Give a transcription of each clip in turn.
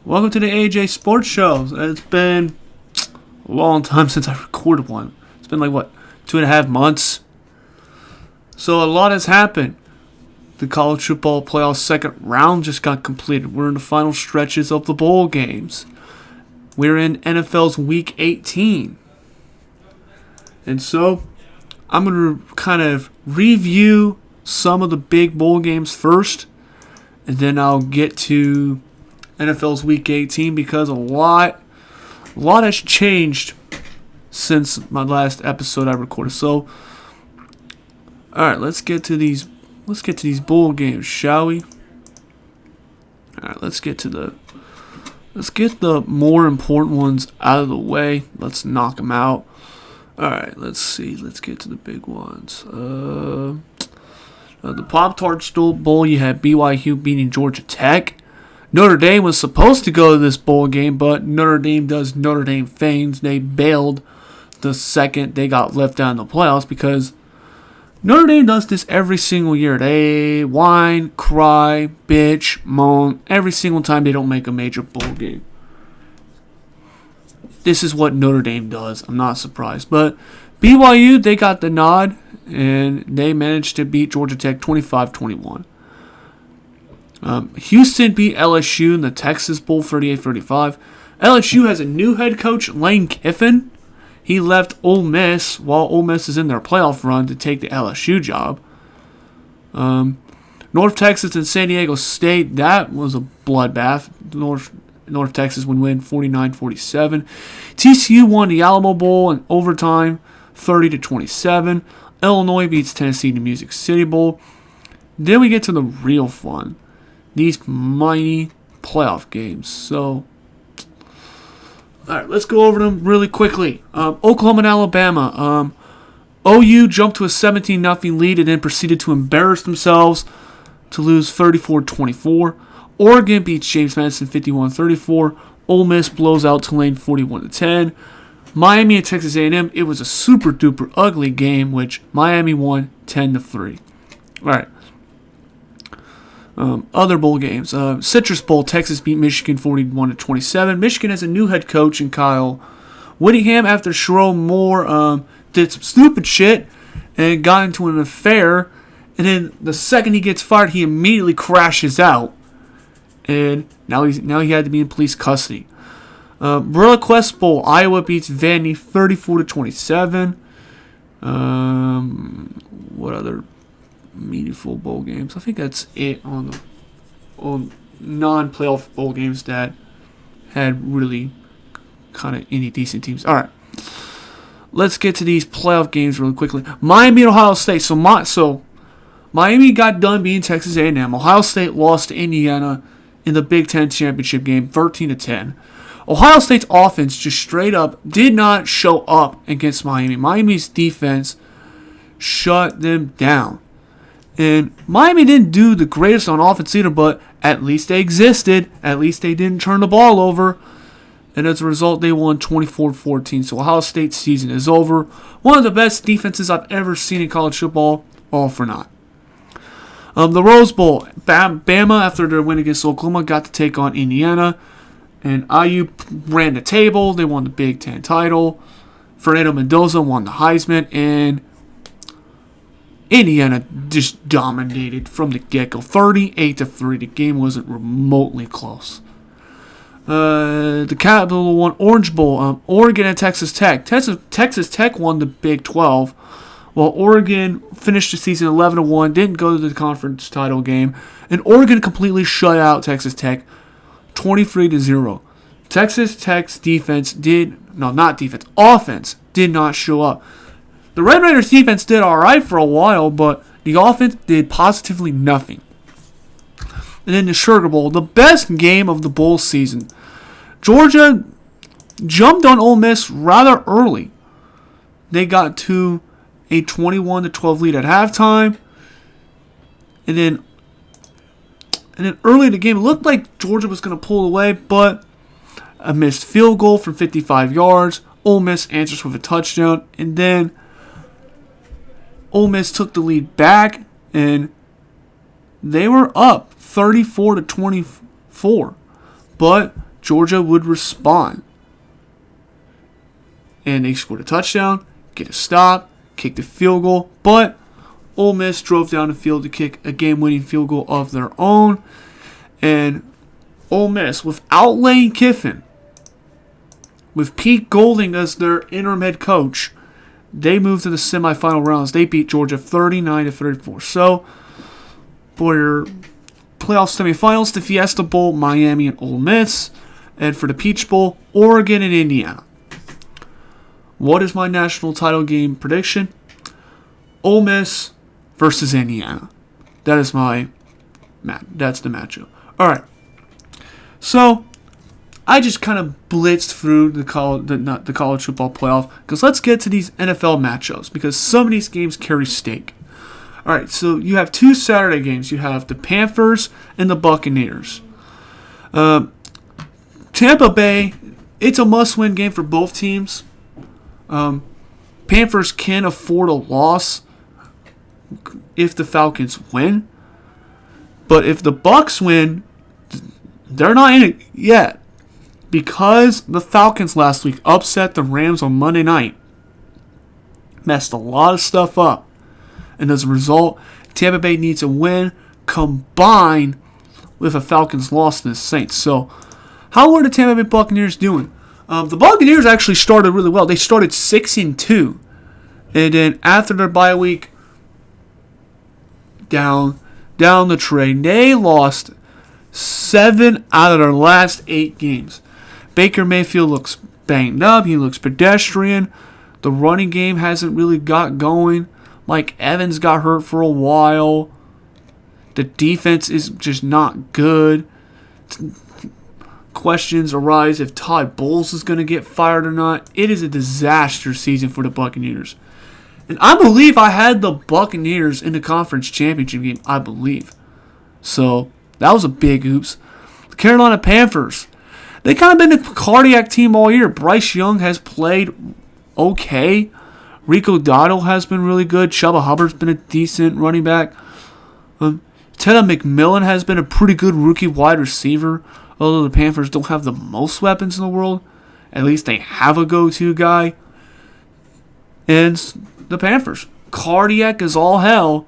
Welcome to the AJ Sports Show. It's been a long time since I recorded one. It's been like, 2.5 months? So a lot has happened. The college football playoff second round just got completed. We're in the final stretches of the bowl games. We're in NFL's Week 18. And so I'm going to kind of review some of the big bowl games first. And then I'll get to NFL's Week 18 because a lot has changed since my last episode I recorded. So, all right, let's get to these bowl games, shall we? All right, let's get the more important ones out of the way. Let's knock them out. All right, let's see. Let's get to the big ones. The Pop-Tarts Bowl, you had BYU beating Georgia Tech. Notre Dame was supposed to go to this bowl game, but Notre Dame does Notre Dame things. They bailed the second they got left out in the playoffs because Notre Dame does this every single year. They whine, cry, bitch, moan every single time they don't make a major bowl game. This is what Notre Dame does. I'm not surprised. But BYU, they got the nod, and they managed to beat Georgia Tech 25-21. Houston beat LSU in the Texas Bowl 38-35. LSU has a new head coach, Lane Kiffin. He left Ole Miss while Ole Miss is in their playoff run to take the LSU job. North Texas and San Diego State, that was a bloodbath. North Texas would win 49-47. TCU won the Alamo Bowl in overtime 30-27. Illinois beats Tennessee in the Music City Bowl. Then we get to the real fun. These mighty playoff games. So, all right, let's go over them really quickly. Oklahoma and Alabama. OU jumped to a 17-0 lead and then proceeded to embarrass themselves to lose 34-24. Oregon beats James Madison 51-34. Ole Miss blows out Tulane 41-10. Miami and Texas A&M. It was a super duper ugly game, which Miami won 10-3. All right. Other bowl games. Citrus Bowl, Texas beat Michigan 41-27. Michigan has a new head coach in Kyle Whittingham after Sherrone Moore did some stupid shit and got into an affair. And then the second he gets fired, he immediately crashes out. And now he had to be in police custody. Barilla Quest Bowl, Iowa beats Vandy 34-27. What other meaningful bowl games? I think that's it on non-playoff bowl games that had really kind of any decent teams. All right, let's get to these playoff games really quickly. Miami and Ohio State. So Miami got done beating Texas A&M. Ohio State lost to Indiana in the Big Ten championship game, 13-10. Ohio State's offense just straight up did not show up against Miami. Miami's defense shut them down. And Miami didn't do the greatest on offense either, but at least they existed. At least they didn't turn the ball over. And as a result, they won 24-14. So Ohio State's season is over. One of the best defenses I've ever seen in college football, all for naught. The Rose Bowl, Bama, after their win against Oklahoma, got to take on Indiana. And IU ran the table. They won the Big Ten title. Fernando Mendoza won the Heisman. And Indiana just dominated from the get-go. 38-3. The game wasn't remotely close. The Capital One Orange Bowl. Oregon and Texas Tech. Texas Tech won the Big 12. While Oregon finished the season 11-1. Didn't go to the conference title game. And Oregon completely shut out Texas Tech 23-0. Texas Tech's offense did not show up. The Red Raiders defense did alright for a while, but the offense did positively nothing. And then the Sugar Bowl, the best game of the bowl season. Georgia jumped on Ole Miss rather early. They got to a 21-12 lead at halftime. And then early in the game, it looked like Georgia was going to pull away, but a missed field goal from 55 yards. Ole Miss answers with a touchdown. And then Ole Miss took the lead back, and they were up 34-24. But Georgia would respond. And they scored a touchdown, get a stop, kicked a field goal, but Ole Miss drove down the field to kick a game-winning field goal of their own. And Ole Miss, without Lane Kiffin, with Pete Golding as their interim head coach, they moved to the semifinal rounds. They beat Georgia 39-34. So, for your playoff semifinals, the Fiesta Bowl, Miami and Ole Miss. And for the Peach Bowl, Oregon and Indiana. What is my national title game prediction? Ole Miss versus Indiana. That's the matchup. All right. So, I just kind of blitzed through the college football playoff because let's get to these NFL matchups because some of these games carry stake. All right, so you have 2 Saturday games. You have the Panthers and the Buccaneers. Tampa Bay, it's a must-win game for both teams. Panthers can afford a loss if the Falcons win. But if the Bucs win, they're not in it yet. Because the Falcons last week upset the Rams on Monday night. Messed a lot of stuff up. And as a result, Tampa Bay needs a win combined with a Falcons loss to the Saints. So, how are the Tampa Bay Buccaneers doing? The Buccaneers actually started really well. They started 6-2. And then after their bye week, down the train, they lost 7 out of their last 8 games. Baker Mayfield looks banged up. He looks pedestrian. The running game hasn't really got going. Mike Evans got hurt for a while. The defense is just not good. Questions arise if Todd Bowles is going to get fired or not. It is a disaster season for the Buccaneers. And I believe I had the Buccaneers in the conference championship game. I believe. So, that was a big oops. The Carolina Panthers. They kind of been a cardiac team all year. Bryce Young has played okay. Rico Dotto has been really good. Chuba Hubbard's been a decent running back. Teddy McMillan has been a pretty good rookie wide receiver. Although the Panthers don't have the most weapons in the world. At least they have a go-to guy. And the Panthers. Cardiac as all hell.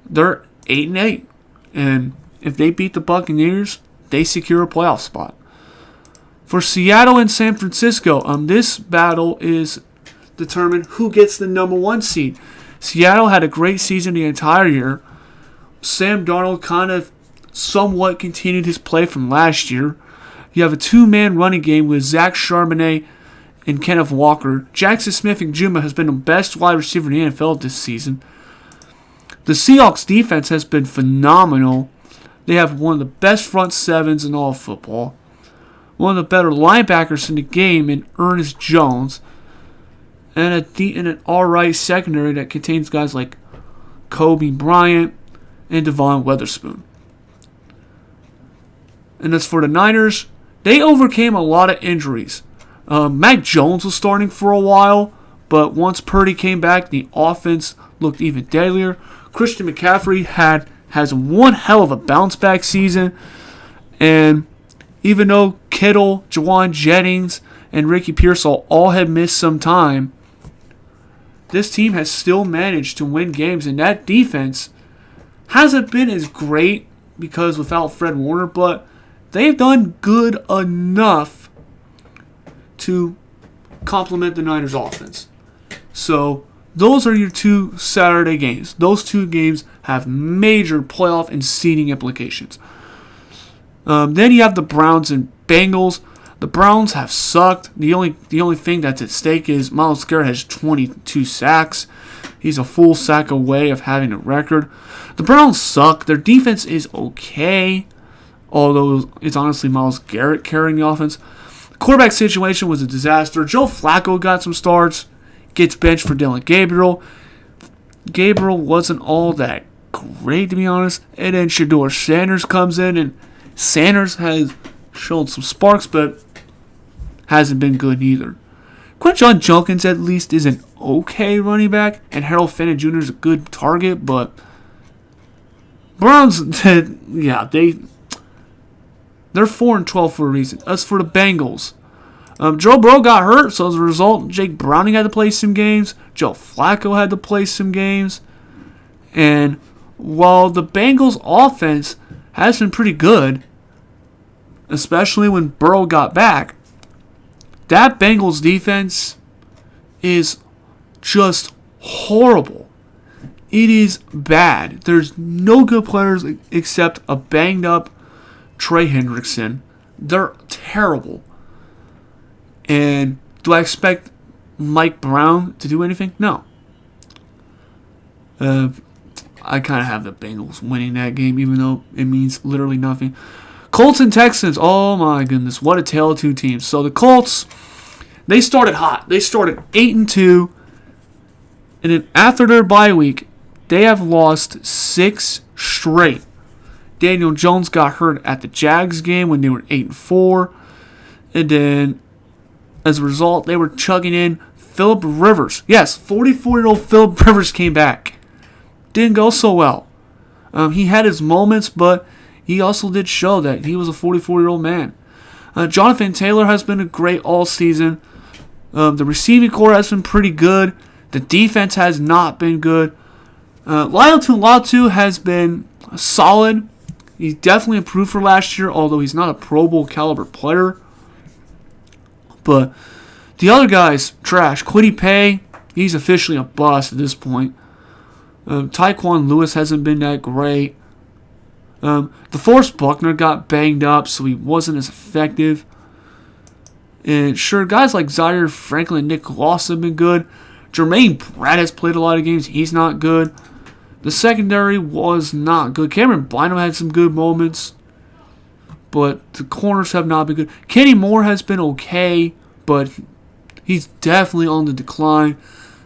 They're 8-8. And if they beat the Buccaneers, they secure a playoff spot. For Seattle and San Francisco, this battle is determined who gets the number 1 seed. Seattle had a great season the entire year. Sam Darnold kind of somewhat continued his play from last year. You have a 2-man running game with Zach Charbonnet and Kenneth Walker. Jackson Smith-Njigba has been the best wide receiver in the NFL this season. The Seahawks defense has been phenomenal. They have one of the best front sevens in all of football. One of the better linebackers in the game in Ernest Jones. And an alright secondary that contains guys like Kobe Bryant and Devon Witherspoon. And as for the Niners, they overcame a lot of injuries. Mac Jones was starting for a while, but once Purdy came back, the offense looked even deadlier. Christian McCaffrey has one hell of a bounce-back season. And even though Kittle, Jawan Jennings, and Ricky Pearsall all had missed some time, this team has still managed to win games, and that defense hasn't been as great because without Fred Warner, but they've done good enough to complement the Niners' offense. So, those are your 2 Saturday games. Those 2 games have major playoff and seeding implications. Then you have the Browns and Bengals. The Browns have sucked. The only thing that's at stake is Myles Garrett has 22 sacks. He's a full sack away of having a record. The Browns suck. Their defense is okay, although it's honestly Myles Garrett carrying the offense. The quarterback situation was a disaster. Joe Flacco got some starts, gets benched for Dylan Gabriel. Gabriel wasn't all that great, to be honest. And then Shedeur Sanders comes in, and Sanders has shown some sparks, but hasn't been good either. Quinshon Judkins at least is an okay running back, and Harold Fenton Jr. is a good target, but Browns, They're 4-12 for a reason. As for the Bengals, Joe Burrow got hurt, so as a result, Jake Browning had to play some games. Joe Flacco had to play some games. And while the Bengals' offense has been pretty good, especially when Burrow got back, that Bengals defense is just horrible. It is bad. There's no good players except a banged up Trey Hendrickson. They're terrible. And do I expect Mike Brown to do anything? No. I kind of have the Bengals winning that game, even though it means literally nothing. Colts and Texans. Oh my goodness, what a tale of two teams. So the Colts, they started hot. They started 8-2, and then after their bye week, they have lost 6 straight. Daniel Jones got hurt at the Jags game when they were 8-4, and then as a result, they were chugging in Phillip Rivers. Yes, 44-year-old Phillip Rivers came back. Didn't go so well. He had his moments, but he also did show that he was a 44-year-old man. Jonathan Taylor has been a great all season. The receiving core has been pretty good. The defense has not been good. Latu has been solid. He's definitely improved for last year, although he's not a Pro Bowl caliber player. But the other guys, trash. Kwity Paye, he's officially a bust at this point. Tyquan Lewis hasn't been that great. DeForest Buckner got banged up, so he wasn't as effective. And sure, guys like Zaire Franklin and Nick Loss have been good. Jermaine Pratt has played a lot of games. He's not good. The secondary was not good. Cameron Bynum had some good moments, but the corners have not been good. Kenny Moore has been okay, but he's definitely on the decline.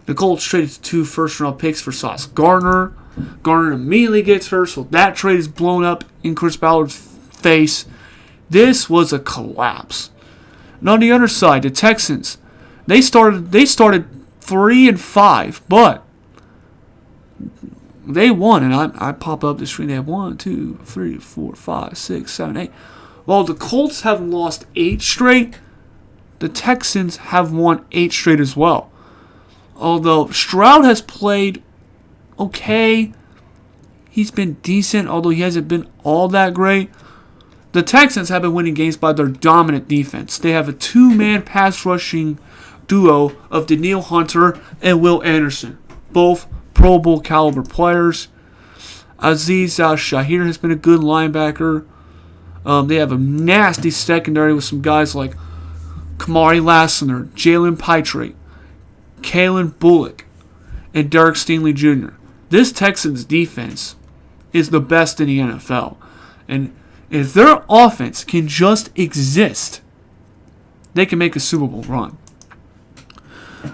The Colts traded 2 first-round picks for Sauce Gardner. Gardner immediately gets hurt, so that trade is blown up in Chris Ballard's face. This was a collapse. And on the other side, the Texans, they started 3-5, but they won, and I pop up the screen. They have 1, 2, 3, 4, 5, 6, 7, 8. While the Colts have lost 8 straight, the Texans have won 8 straight as well. Although Stroud has played okay, he's been decent, although he hasn't been all that great. The Texans have been winning games by their dominant defense. They have a 2-man pass rushing duo of Danielle Hunter and Will Anderson, both Pro Bowl caliber players. Aziz Shahir has been a good linebacker. They have a nasty secondary with some guys like Kamari Lassiter, Jalen Pitre, Kalen Bullock, and Derek Stingley Jr. This Texans defense is the best in the NFL. And if their offense can just exist, they can make a Super Bowl run.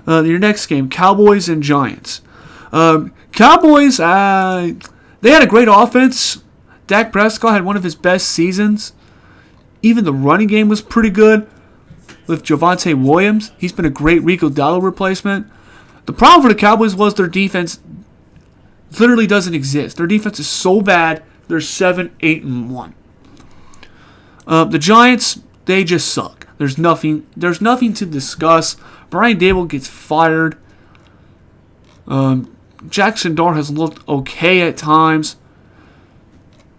Your next game, Cowboys and Giants. Cowboys, they had a great offense. Dak Prescott had one of his best seasons. Even the running game was pretty good with Javonte Williams. He's been a great Rico Dowdle replacement. The problem for the Cowboys was their defense literally doesn't exist. Their defense is so bad, they're 7-8-1. The Giants, they just suck. There's nothing to discuss. Brian Dable gets fired. Jackson Dart has looked okay at times.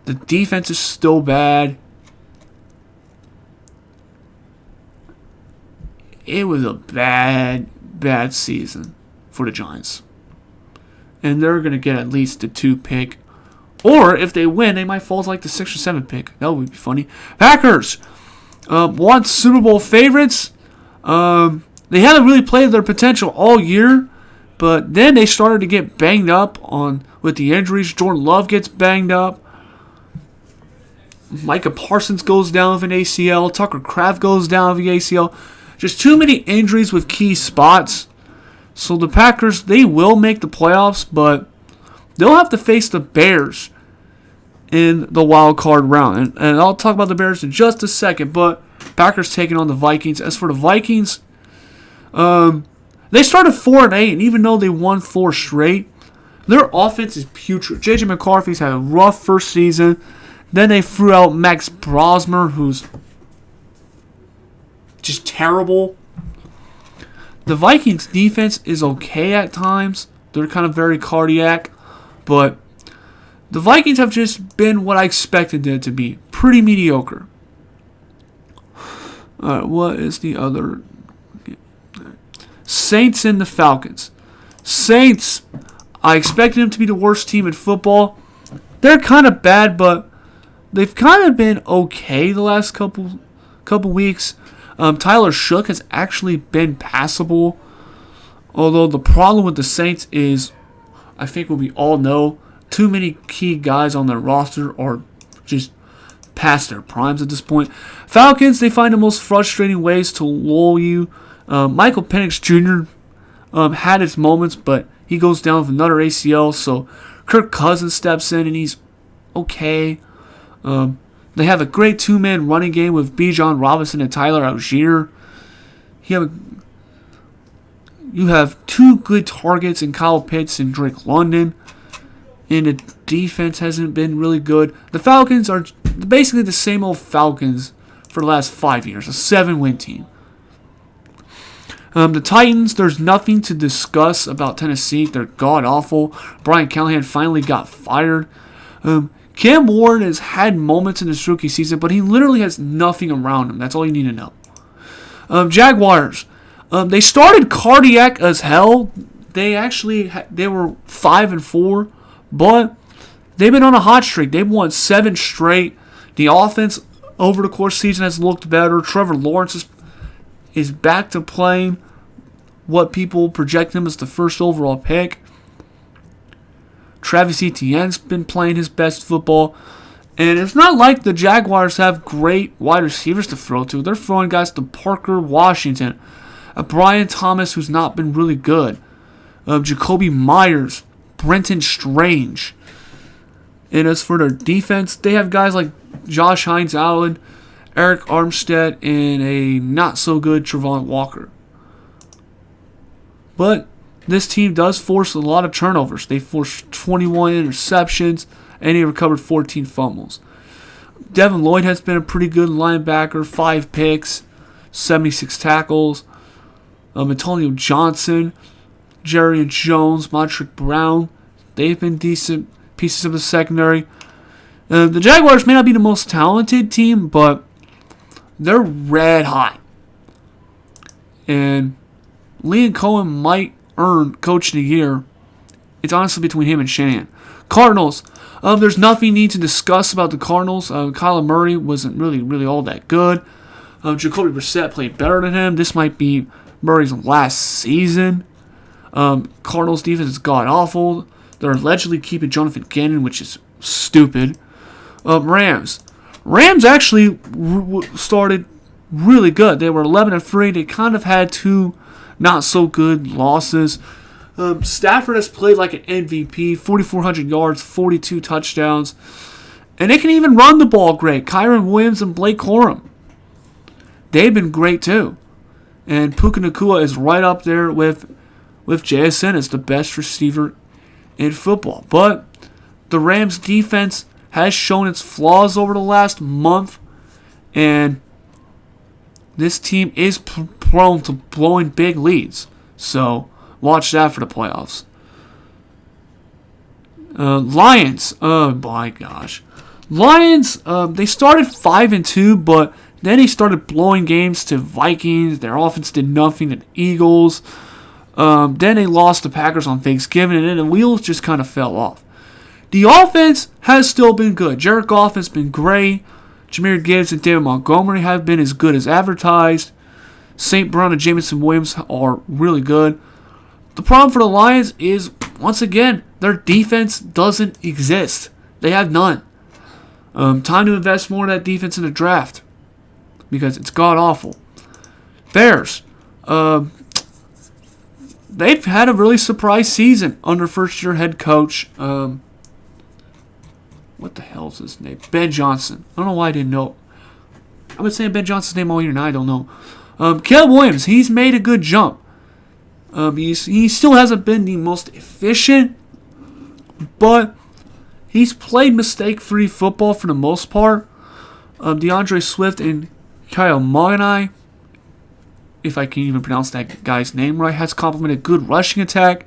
The defense is still bad. It was a bad season for the Giants. And they're going to get at least the 2 pick. Or if they win, they might fall to like the 6 or 7 pick. That would be funny. Packers, once Super Bowl favorites. They haven't really played their potential all year. But then they started to get banged up with the injuries. Jordan Love gets banged up. Micah Parsons goes down with an ACL. Tucker Kraft goes down with the ACL. Just too many injuries with key spots. So the Packers, they will make the playoffs, but they'll have to face the Bears in the wild card round. And I'll talk about the Bears in just a second, but Packers taking on the Vikings. As for the Vikings, they started 4-8, and even though they won 4 straight, their offense is putrid. J.J. McCarthy's had a rough first season. Then they threw out Max Brosmer, who's just terrible. The Vikings defense is okay at times. They're kind of very cardiac. But the Vikings have just been what I expected them to be. Pretty mediocre. Alright, what is the other? Saints and the Falcons. Saints, I expected them to be the worst team in football. They're kind of bad, but they've kind of been okay the last couple weeks. Tyler Shook has actually been passable. Although the problem with the Saints is, I think what we all know, too many key guys on their roster are just past their primes at this point. Falcons, they find the most frustrating ways to lull you. Michael Penix Jr. Had his moments, but he goes down with another ACL, so Kirk Cousins steps in and he's okay. They have a great two-man running game with Bijan Robinson and Tyler Algier. You have two good targets in Kyle Pitts and Drake London. And the defense hasn't been really good. The Falcons are basically the same old Falcons for the last 5 years. A 7-win team. The Titans, there's nothing to discuss about Tennessee. They're god-awful. Brian Callahan finally got fired. Cam Ward has had moments in his rookie season, but he literally has nothing around him. That's all you need to know. Jaguars. They started cardiac as hell. They were 5-4, but they've been on a hot streak. They've won 7 straight. The offense over the course of the season has looked better. Trevor Lawrence is back to playing what people project him as the first overall pick. Travis Etienne's been playing his best football. And it's not like the Jaguars have great wide receivers to throw to. They're throwing guys to Parker Washington, Brian Thomas, who's not been really good, Jacoby Myers, Brenton Strange. And as for their defense, they have guys like Josh Hines-Allen, Eric Armstead, and a not-so-good Travon Walker. But this team does force a lot of turnovers. They forced 21 interceptions, and he recovered 14 fumbles. Devin Lloyd has been a pretty good linebacker, 5 picks, 76 tackles. Antonio Johnson, Jerry Jones, Montrick Brown, they've been decent pieces of the secondary. The Jaguars may not be the most talented team, but they're red hot. And Liam Cohen might earn Coach of the Year. It's honestly between him and Shanahan. Cardinals. There's nothing you need to discuss about the Cardinals. Kyler Murray wasn't really all that good. Jacoby Brissett played better than him. This might be Murray's last season. Cardinals defense is god-awful. They're allegedly keeping Jonathan Gannon, which is stupid. Rams. Rams actually started really good. They were 11-3. They kind of had 2 not-so-good losses. Stafford has played like an MVP, 4,400 yards, 42 touchdowns. And they can even run the ball great. Kyron Williams and Blake Corum. They've been great too. And Puka Nacua is right up there with JSN as the best receiver in football. But the Rams defense has shown its flaws over the last month. And this team is prone to blowing big leads. So watch that for the playoffs. Lions. Oh my gosh. Lions, they started 5-2, but then they started blowing games to Vikings. Their offense did nothing to the Eagles. Then they lost the Packers on Thanksgiving, and then the wheels just kind of fell off. The offense has still been good. Jared Goff has been great. Jahmyr Gibbs and David Montgomery have been as good as advertised. St. Brown and Jameson Williams are really good. The problem for the Lions is, once again, their defense doesn't exist. They have none. Time to invest more in that defense in the draft, because it's god-awful. Bears. They've had a really surprise season under first-year head coach. What the hell is his name? Ben Johnson. I don't know why I didn't know. I've been saying Ben Johnson's name all year, and I don't know. Caleb Williams, he's made a good jump. He still hasn't been the most efficient, but He's played mistake-free football for the most part. DeAndre Swift and Kyle Mooney, if I can even pronounce that guy's name right, has complemented good rushing attack.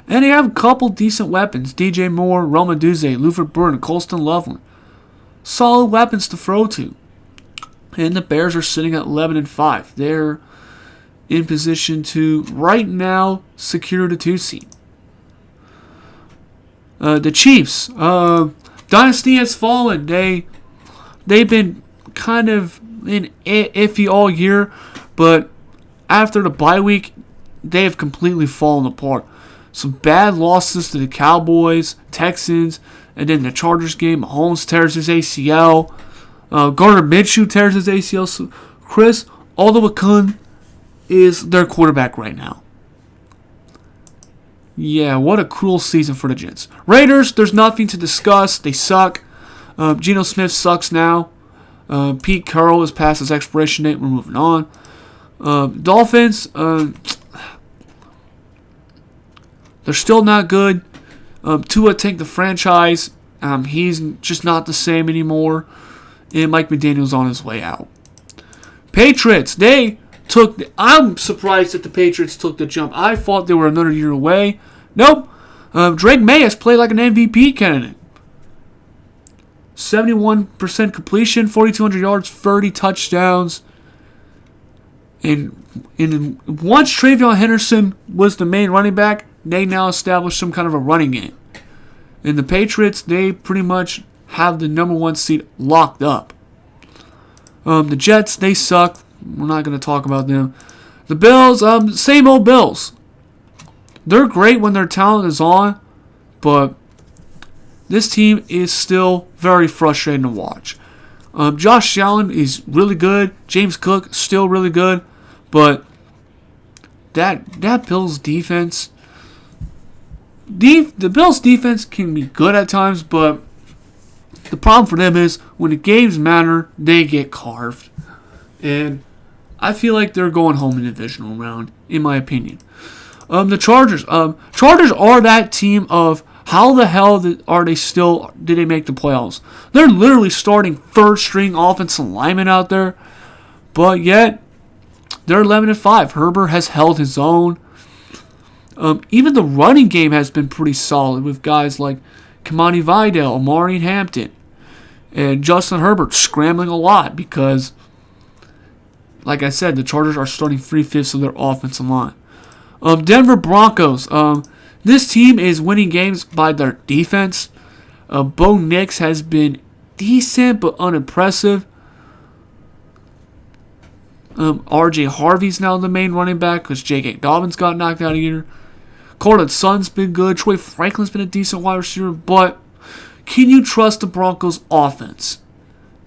And they have a couple decent weapons. DJ Moore, Roma Duze, Luther Burden, Colston Loveland. Solid weapons to throw to. And the Bears are sitting at 11-5. They're in position to, right now, secure the 2 seed. The Chiefs. Dynasty has fallen. They've been kind of iffy all year, but after the bye week, they have completely fallen apart. Some bad losses to the Cowboys, Texans, and then the Chargers game. Mahomes tears his ACL. Gardner Minshew tears his ACL. So Chris Olawokun is their quarterback right now. Yeah, what a cruel season for the Jets. Raiders, there's nothing to discuss. They suck. Geno Smith sucks now. Pete Carroll is past his expiration date. We're moving on. Dolphins, they're still not good. Tua tanked the franchise. He's just not the same anymore. And Mike McDaniel's on his way out. Patriots, I'm surprised that the Patriots took the jump. I thought they were another year away. Nope. Drake May has played like an MVP candidate. 71% completion, 4,200 yards, 30 touchdowns. And once Travion Henderson was the main running back, they now established some kind of a running game. And the Patriots, they pretty much have the number 1 seed locked up. The Jets, they suck. We're not going to talk about them. The Bills, same old Bills. They're great when their talent is on, but this team is still very frustrating to watch. Josh Allen is really good. James Cook, still really good. But that Bills defense, the Bills defense can be good at times, but the problem for them is when the games matter, they get carved. And I feel like they're going home in the divisional round, in my opinion. The Chargers. Chargers are that team of how the hell did they make the playoffs? They're literally starting third-string offensive linemen out there, but yet they're 11-5. Herbert has held his own. Even the running game has been pretty solid with guys like Kamani Vidal, Amari Hampton, and Justin Herbert scrambling a lot because, like I said, the Chargers are starting 3/5 of their offensive line. Denver Broncos. This team is winning games by their defense. Bo Nix has been decent but unimpressive. R.J. Harvey's now the main running back because J.K. Dobbins got knocked out a year. Cortland Sutton's been good. Troy Franklin's been a decent wide receiver. But can you trust the Broncos' offense?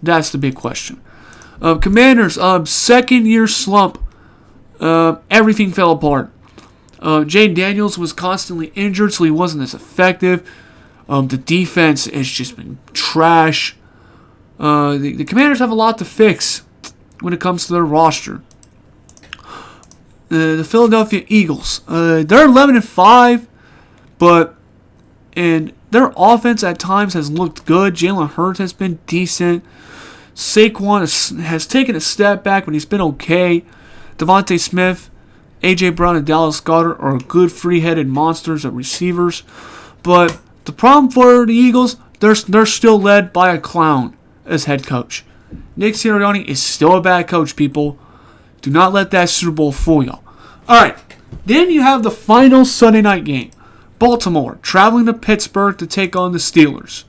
That's the big question. Commanders, second-year slump. Everything fell apart. Jane Daniels was constantly injured, so he wasn't as effective. The defense has just been trash. The Commanders have a lot to fix when it comes to their roster. The Philadelphia Eagles, they're 11-5, and their offense at times has looked good. Jalen Hurts has been decent. Saquon has taken a step back, but he's been okay. Devontae Smith, A.J. Brown, and Dallas Goedert are good free-headed monsters at receivers. But the problem for the Eagles, they're still led by a clown as head coach. Nick Sirianni is still a bad coach, people. Do not let that Super Bowl fool y'all. Alright, then you have the final Sunday night game. Baltimore traveling to Pittsburgh to take on the Steelers.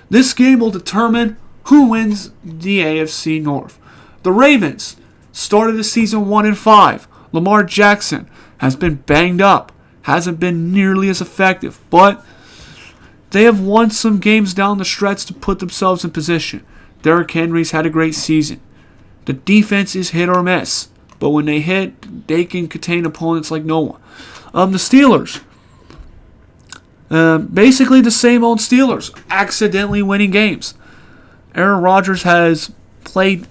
This game will determine who wins the AFC North. The Ravens started the season 1-5. Lamar Jackson has been banged up, hasn't been nearly as effective, but they have won some games down the stretch to put themselves in position. Derrick Henry's had a great season. The defense is hit or miss, but when they hit, they can contain opponents like no one. The Steelers, basically the same old Steelers, accidentally winning games. Aaron Rodgers has played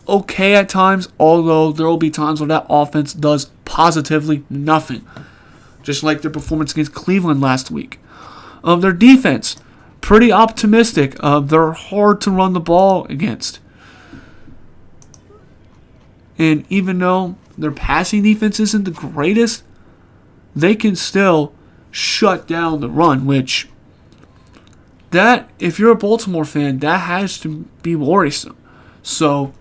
okay at times, although there will be times where that offense does positively nothing. Just like their performance against Cleveland last week. Their defense, pretty optimistic. They're hard to run the ball against. And even though their passing defense isn't the greatest, they can still shut down the run, which that, if you're a Baltimore fan, that has to be worrisome. So,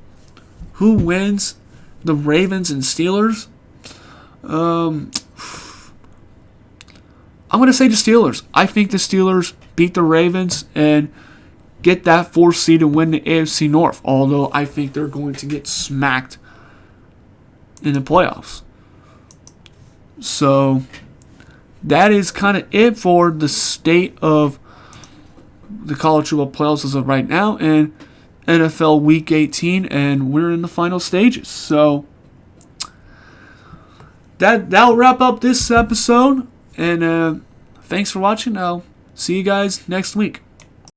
who wins? The Ravens and Steelers? I'm going to say the Steelers. I think the Steelers beat the Ravens and get that 4th seed and win the AFC North, although I think they're going to get smacked in the playoffs. So, that is kind of it for the state of the college football playoffs as of right now and NFL Week 18, and we're in the final stages. So that'll wrap up this episode, and thanks for watching. I'll see you guys next week.